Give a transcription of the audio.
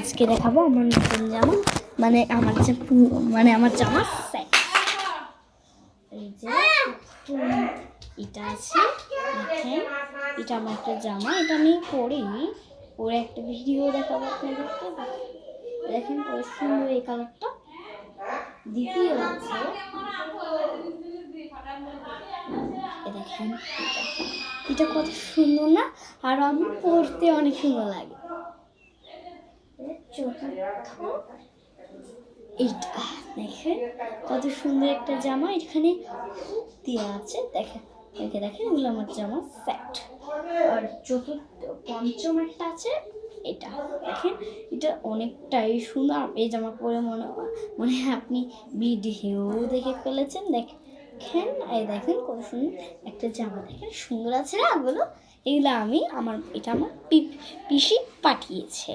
আজকে দেখাবো আমার নতুন জামা, মানে আমার যে আমার জামা সেট। এই যে এটা আছে, দেখেন এটা আমার একটা জামা, এটা আমি পরে একটা ভিডিও দেখাবো আপনাদেরকে। দেখেন কত সুন্দর এই কালারটা। দ্বিতীয় আছে দেখেন এটা কত সুন্দর না, আর আমি পরতে অনেক সুন্দর লাগে। এইটা দেখেন কত সুন্দর একটা জামা, এখানে দেওয়া আছে। দেখেন দেখেন এগুলো আমার জামা সেট। আর পঞ্চম একটা আছে, এটা দেখেন এটা অনেকটাই সুন্দর। এই জামা পরে মনে হয় আপনি ভিডিও দেখে ফেলেছেন। দেখেন এই দেখেন কত সুন্দর একটা জামা, দেখেন সুন্দর আছে না এগুলো। এগুলো এটা আমার পিসি পাঠিয়েছে।